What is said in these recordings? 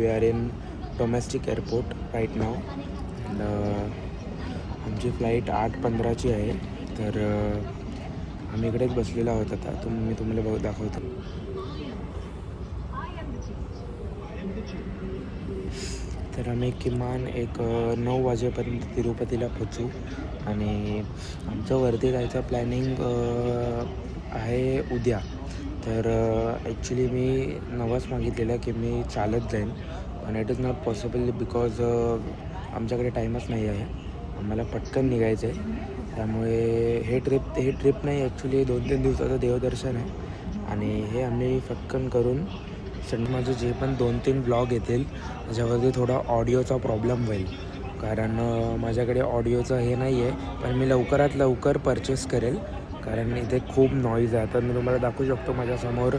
We are in domestic airport right now and आमची flight 8:15ची आहे. तर आम्ही इकडेच बसलेलो आहोत. आता मी तुम्हाला दाखवतो. तर आम्ही किमान एक 9 वाजेपर्यंत तिरुपतीला पोचू आणि आमचं वरती जायचं प्लॅनिंग आहे उद्या. तर ॲक्च्युली मी नवस मागितलेलं की मी चालत जाईन, पण it is not possible because आमच्याकडे टाईमच नाही आहे. आम्हाला पटकन निघायचं आहे. त्यामुळे हे ट्रिप नाही, ॲक्च्युली 2-3 दिवसाचं देवदर्शन आहे आणि हे आम्ही पटकन करून माझे जे पण 2-3 ब्लॉग येतील त्याच्यावरती थोडा ऑडिओचा प्रॉब्लेम होईल, कारण माझ्याकडे ऑडिओचं हे नाही आहे. पण मी लवकरात लवकर परचेस करेल, कारण इथे खूप नॉईज आहे. आता मी तुम्हाला दाखवू शकतो माझ्यासमोर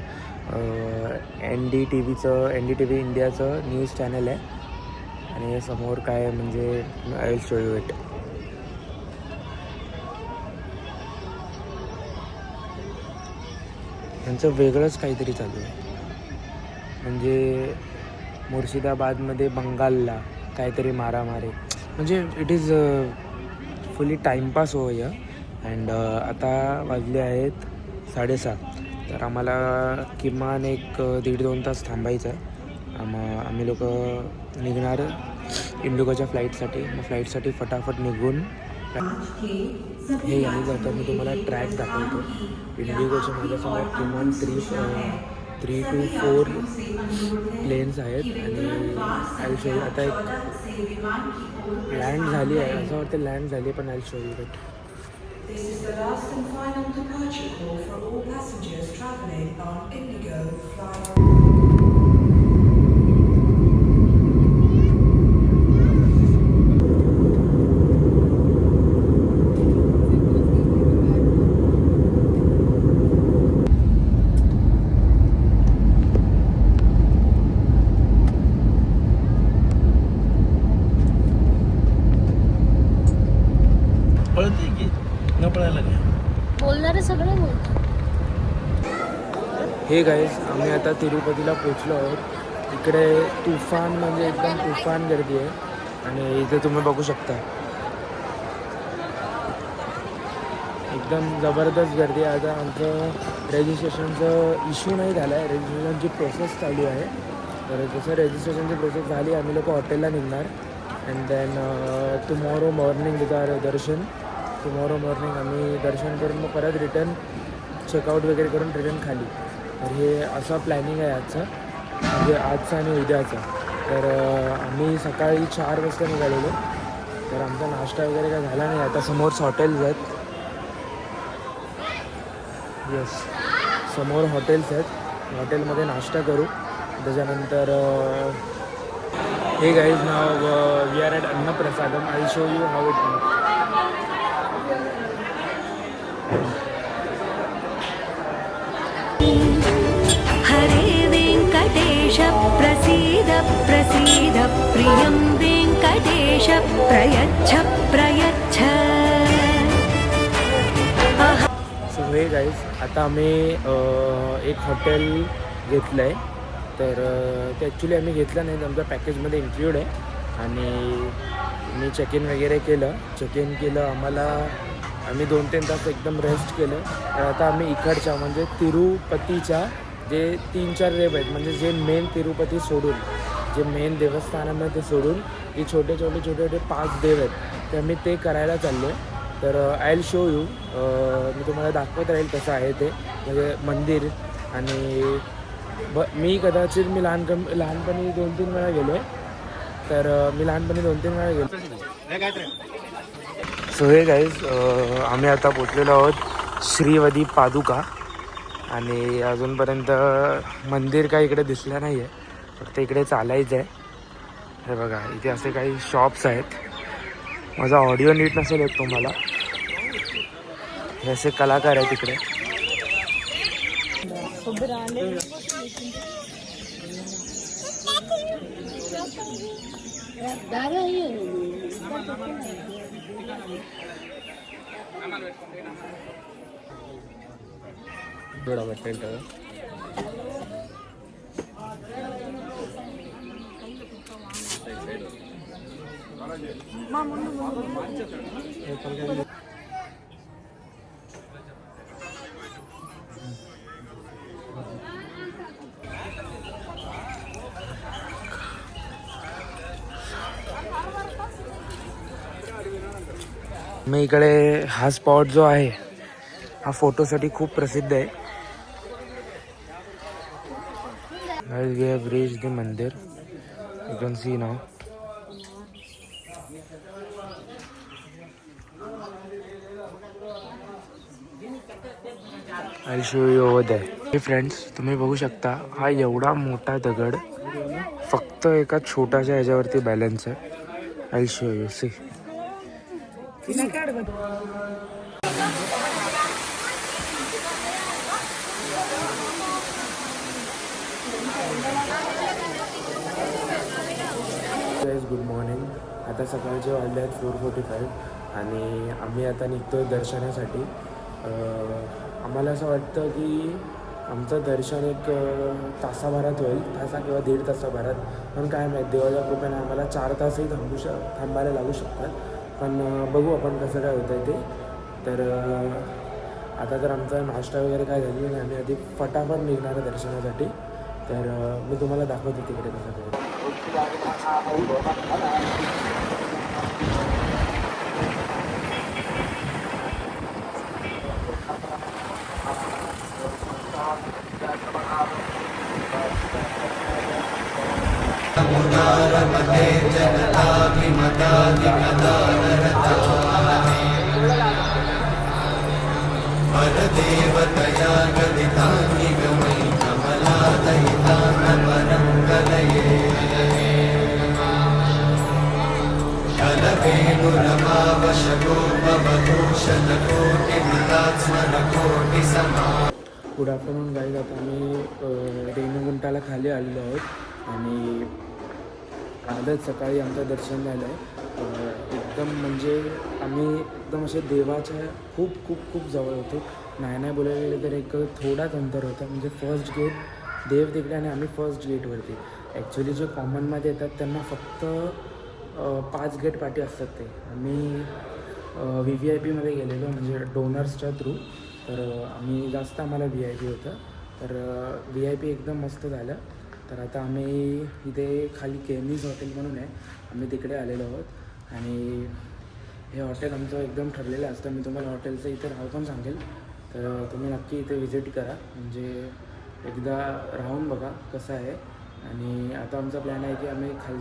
NDTV इंडियाचं न्यूज चॅनल आहे आणि हे समोर काय म्हणजे I will show you it. यांचं वेगळंच काहीतरी चालू आहे. म्हणजे मुर्शिदाबादमध्ये बंगालला काहीतरी मारामारी, म्हणजे इट इज फुली टाईमपास हो या. अँड आता वाजले आहेत 6:30. तर आम्हाला किमान एक 1.5-2 तास थांबायचं आहे. आम्ही लोक निघणार इंडिगोच्या फ्लाईटसाठी. मग फ्लाईटसाठी फटाफट निघून हे याने जातं. मी तुम्हाला ट्रॅक दाखवतो. इंडिगोच्या माझ्यासमोर किमान 3 to 4 प्लेन्स आहेत आणि शो आता एक लँड झाली आहे, असं वाटतं लँड झाली, पण show you it. This is the last and final departure call for all passengers traveling on Indigo flight. बोलणारे सगळे बोलतात. हे गाईज, आम्ही आता तिरुपतीला पोचलो आहोत. इकडे तुफान म्हणजे एकदम तुफान गर्दी आहे आणि इथे तुम्ही बघू शकता एकदम जबरदस्त गर्दी आहे. आता आमचं रजिस्ट्रेशनचं इश्यू नाही झालं आहे, रजिस्ट्रेशनची प्रोसेस चालू आहे. तर जसं रजिस्ट्रेशनची प्रोसेस झाली आम्ही लोक हॉटेलला निघणार and then tomorrow morning with darshan. Tomorrow morning आम्ही दर्शन करून मग परत रिटर्न चेकआउट वगैरे करून रिटर्न खाली. तर हे असं प्लॅनिंग आहे आजचं, म्हणजे आजचं आणि उद्याचं. तर आम्ही सकाळी 4 वाजता निघालेलो. तर आमचा नाश्ता वगैरे काय झाला नाही. आता समोर हॉटेल्स आहेत. येस, समोर हॉटेल्स आहेत. हॉटेलमध्ये नाश्ता करू. त्याच्यानंतर hey guys now we are at Annaprasadam. I show you how it. Hare Venkatesh प्रसीद प्रसीद प्रियं वेंकटेश प्रयच्छ प्रयच्छ. सो हे गाईज, आता आम्ही एक हॉटेल घेतलं आहे. तर ते ॲक्च्युली आम्ही घेतलं नाही, आमच्या पॅकेजमध्ये इन्क्लूड आहे. आणि मी चेक इन वगैरे केलं. आम्ही 2-3 तास एकदम रेस्ट केलं. तर आता आम्ही इकडच्या म्हणजे तिरुपतीच्या जे 3-4 देव आहेत, म्हणजे जे मेन तिरुपती सोडून, जे मेन देवस्थानामध्ये ते सोडून जे छोटे छोटे 5 देव आहेत, ते आम्ही ते करायला चाललो आहे. तर आय विल शो यू. मी तुम्हाला दाखवत राहील कसं आहे ते म्हणजे मंदिर. आणि मी कदाचित लहानपणी 2-3 वेळा गेलो आहे. तर मी लहानपणी 2-3 वेळा गेलो. सो हे गाईज, आम्ही आता पोचलेलो आहोत श्रीवदी पादुका आणि अजूनपर्यंत मंदिर काय इकडे दिसलं नाही आहे, फक्त इकडे चालायचं आहे. हे बघा, इथे असे काही शॉप्स आहेत. माझा ऑडिओ नीट नसेल येत तुम्हाला. हे असे कलाकार आहेत इकडे. मी इकडे हा स्पॉट जो आहे हा फोटोसाठी खूप प्रसिद्ध आहे. Guys, we have reached the मंदिर. You can see now. I'll show you over there. हे फ्रेंड्स तुम्ही बघू शकता हा एवढा मोठा दगड फक्त एका छोट्याशा ह्याच्यावरती बॅलन्स आहे. I'll show you. See. Good morning. आता सकाळचे वाजले आहेत 4:45 आणि आम्ही आता निघतो दर्शनासाठी. आम्हाला असं वाटतं की आमचं दर्शन एक तासाभरात होईल, तासा किंवा 1.5 तासाभरात. पण काय माहीत, देवाच्या कृपेने आम्हाला 4 तासही थांबायला लागू शकतात. पण बघू आपण कसं काय होतं आहे ते. तर आता तर आमचा नाश्ता वगैरे काय झाली नाही, आम्ही आधी फटाफट निघणार आहे दर्शनासाठी. तर मी तुम्हाला दाखवतो तिकडे कसं काय. देवतया गदितानि गमै कमलादयितानपरङ्गलये कलवेणुरमावशकोपवधूषणकोटिमृतात्स्मरकोटिसमा. Good afternoon guys. आता आम्ही रेणुगुंटाला खाली आलेलो आहोत आणि आजच सकाळी आमचं दर्शन झालं आहे. एकदम म्हणजे आम्ही एकदम असे देवाच्या खूप खूप खूप जवळ होतो. नाही बोलायला गेलं तर एक थोडाच अंतर होता. म्हणजे फर्स्ट गेट देव तिकडे आणि आम्ही फर्स्ट गेटवरती. ॲक्च्युली जे कॉमनमध्ये येतात त्यांना फक्त 5 गेट पाठी असतात. ते आम्ही VVIPमध्ये गेलेलो म्हणजे डोनर्सच्या थ्रू. तर आम्ही जास्त आम्हाला VIP होतं. तर VIP एकदम मस्त झालं. तर आता आम्ही इथे खाली केनीज हॉटेल म्हणून आहे, आम्ही तिकडे आलेलो आहोत. आणि हे हॉटेल आमचं एकदम ठरलेलं असतं. मी तुम्हाला हॉटेलचं इथे नाव पण सांगेल. तर तुम्ही नक्की इथे व्हिजिट करा, म्हणजे एकदा राहून बघा कसं आहे. आणि आता आमचा प्लॅन आहे की आम्ही खाली